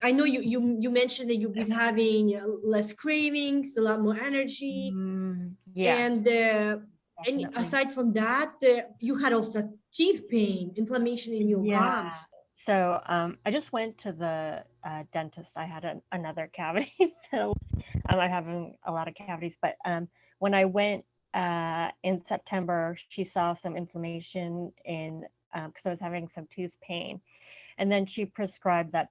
I know you mentioned that you've been having less cravings, a lot more energy, Yes, and definitely. aside from that, you had also teeth pain, inflammation in your Yeah. gums. So I just went to the dentist. I had another cavity filled. I'm having a lot of cavities, but when I went in September, she saw some inflammation in because I was having some tooth pain, and then she prescribed that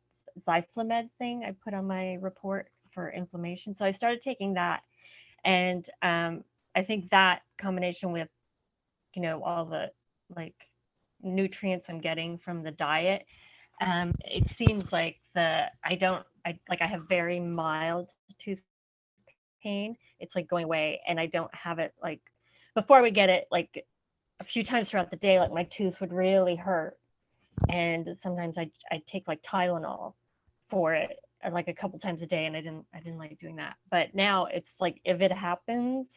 Zyflamed thing I put on my report for inflammation. So I started taking that, and I think that combination with all the like nutrients I'm getting from the diet, it seems like I have very mild tooth pain. It's like going away, and I don't have it like before we get it like a few times throughout the day. Like my tooth would really hurt, and sometimes I take like Tylenol for it like a couple times a day, and I didn't like doing that. But now it's like if it happens,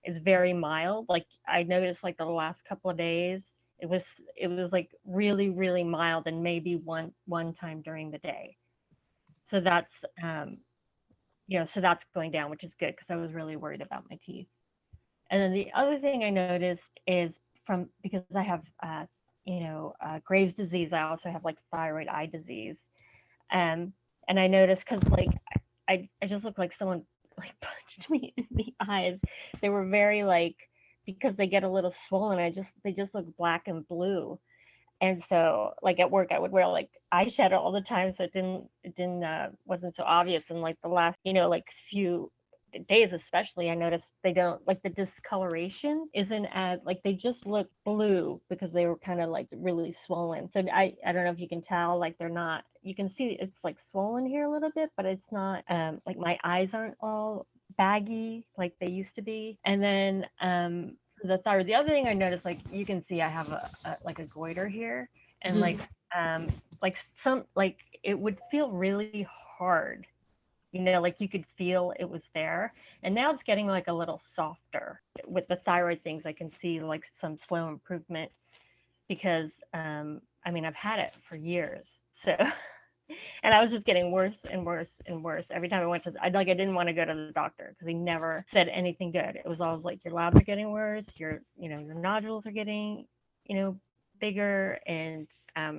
it's very mild. Like I noticed like the last couple of days, it was it was like really mild, and maybe one time during the day. So that's going down, which is good because I was really worried about my teeth. And then the other thing I noticed is because I have Graves' disease. I also have like thyroid eye disease. Um, and I noticed because like I just looked like someone like punched me in the eyes. They were very like because they get a little swollen. They just look black and blue. And so like at work I would wear like eyeshadow all the time, so it didn't wasn't so obvious. And like the last like few days especially, I noticed they don't like the discoloration isn't as like they just look blue because they were kind of like really swollen. So I don't know if you can tell, like they're not, you can see it's like swollen here a little bit, but it's not like my eyes aren't all baggy like they used to be. And then the thyroid, the other thing I noticed, like you can see I have a like a goiter here, and Mhm. um some like it would feel really hard, like you could feel it was there. And now it's getting like a little softer. With the thyroid things, I can see like some slow improvement because I mean, I've had it for years. So and I was just getting worse and worse and worse every time I went to I didn't want to go to the doctor because he never said anything good. It was always like your labs are getting worse, your nodules are getting, bigger, and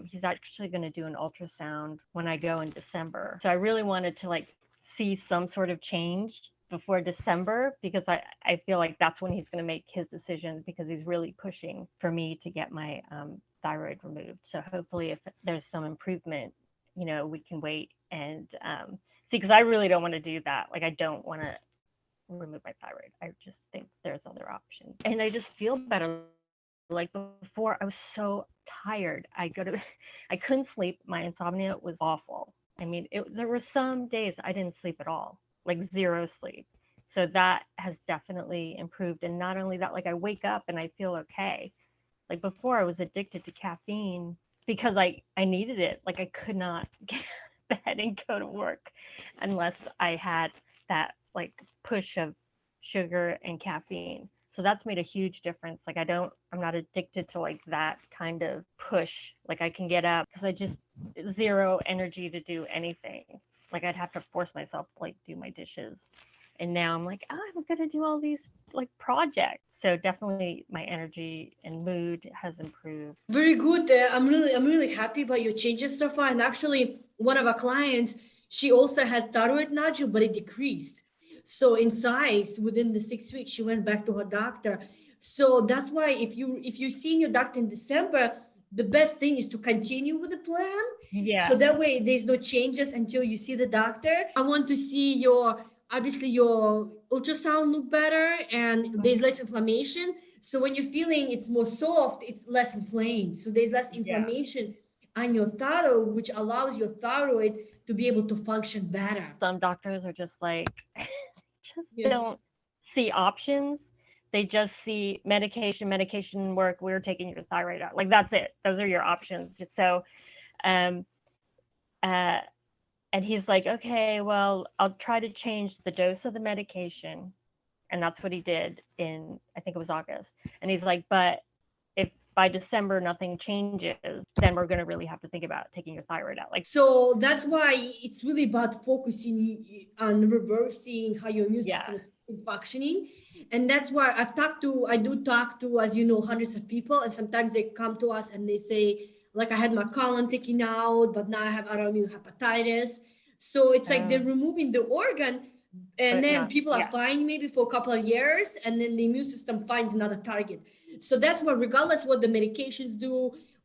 he's actually going to do an ultrasound when I go in December. So I really wanted to like see some sort of change before December because I feel like that's when he's going to make his decisions because he's really pushing for me to get my thyroid removed. So hopefully, if there's some improvement, we can wait and see, because I really don't want to do that. Like, I don't want to remove my thyroid. I just think there's other options. And I just feel better. Like before, I was so tired. I couldn't sleep. My insomnia was awful. I mean, there were some days I didn't sleep at all, like zero sleep. So that has definitely improved. And not only that, like I wake up and I feel okay. Like before, I was addicted to caffeine because I needed it. Like I could not get out of bed and go to work unless I had that like push of sugar and caffeine. So that's made a huge difference. Like I'm not addicted to like that kind of push. Like I can get up because I just zero energy to do anything. Like I'd have to force myself to like do my dishes. And now I'm like, oh, I'm gonna do all these like projects. So definitely my energy and mood has improved. Very good. I'm really happy about your changes so far. And actually, one of our clients, she also had thyroid nodule, but it decreased. So in size, within the 6 weeks, she went back to her doctor. So that's why if you see your doctor in December, the best thing is to continue with the plan. So Yeah. that way there's no changes until you see the doctor. I want to see your obviously your ultrasound look better and there's Mhm. less inflammation. So when you're feeling it's more soft, it's less inflamed. So there's less Yeah. inflammation on your thyroid, which allows your thyroid to be able to function better. Some doctors are just like, just Yeah. don't see options. They just see medication work. We're taking your thyroid out. Like that's it. Those are your options. Just so, um, uh, and he's like, okay, well, I'll try to change the dose of the medication, and that's what he did in, I think it was August. And he's like, but if by December nothing changes, then we're going to really have to think about taking your thyroid out. Like, so that's why it's really about focusing on reversing how your immune yeah, system is functioning. And that's why I do talk to, as you know, hundreds of people. And sometimes they come to us and they say, like, I had my colon taken out, but now I have autoimmune hepatitis. So it's like they're removing the organ, and but then not, people are yeah, fine maybe for a couple of years, and then the immune system finds another target. So that's why, regardless what the medications do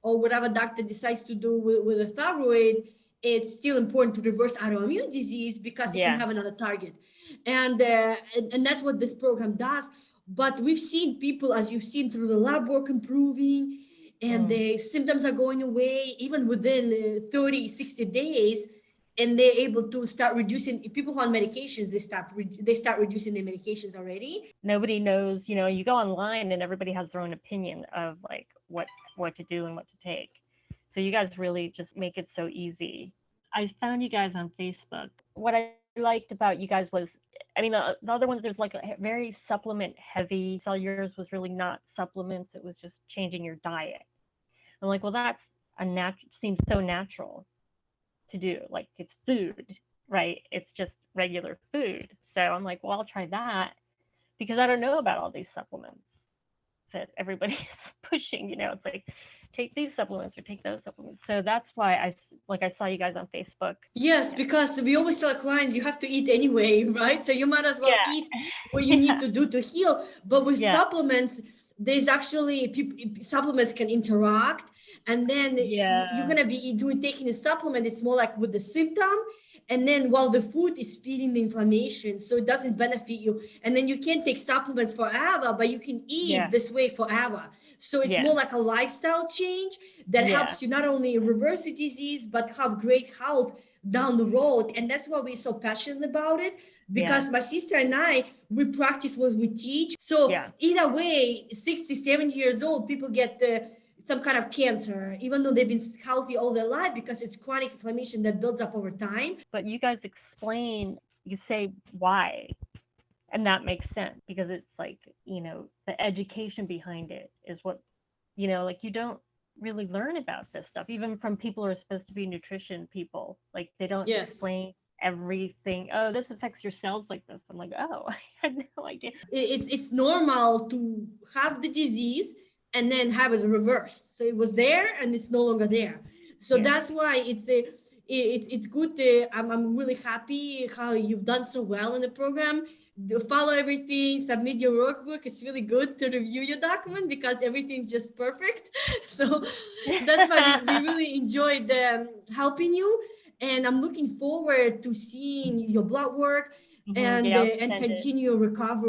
or whatever doctor decides to do with the thyroid, it's still important to reverse autoimmune disease because it can yeah, have another target. And that's what this program does. But we've seen people, as you've seen, through the lab work improving, and the symptoms are going away even within 30, 60 days, and they're able to start reducing. People who are on medications, they start reducing their medications already. nobody knows, you know, you go online and everybody has their own opinion of like what to do and what to take. So you guys really just make it so easy. I found you guys on Facebook. What I liked about you guys was, I mean, the other ones, there's like a very supplement heavy. So yours was really not supplements. It was just changing your diet. I'm like, well, that's seems so natural to do. Like, it's food, right? It's just regular food. So I'm like, well, I'll try that because I don't know about all these supplements that everybody's pushing. You know, it's like, take these supplements or take those supplements. So that's why I saw you guys on Facebook. Yes, Yeah. because we always tell clients you have to eat anyway, right? So you might as well Yeah. eat what you need to do to heal. But with Yeah. supplements, there's actually supplements can interact, and then you're Yeah. gonna be doing taking a supplement. It's more like with the symptom, and then while the food is feeding the inflammation, so it doesn't benefit you. And then you can't take supplements forever, but you can eat Yeah. this way forever. So it's Yeah. more like a lifestyle change that Yeah. helps you not only reverse the disease but have great health down the road. And that's why we're so passionate about it, Yeah. because my sister and I, we practice what we teach. So Yeah. either way, 60, 70 years old, people get some kind of cancer, even though they've been healthy all their life, because it's chronic inflammation that builds up over time. But you guys explain, you say why. And that makes sense because it's like, you know, the education behind it is what, you know, like you don't really learn about this stuff, even from people who are supposed to be nutrition people. Like they don't Yes. explain everything. Oh, this affects your cells like this. I'm like, oh, I had no idea. It's normal to have the disease and then have it reversed. So it was there and it's no longer there. So Yeah. that's why it's good. I'm really happy how you've done so well in the program. Follow everything, submit your workbook. It's really good to review your document because everything's just perfect. So that's why we really enjoyed helping you. And I'm looking forward to seeing your blood work Mhm. and Yeah, I'll and send it. continue your recovery.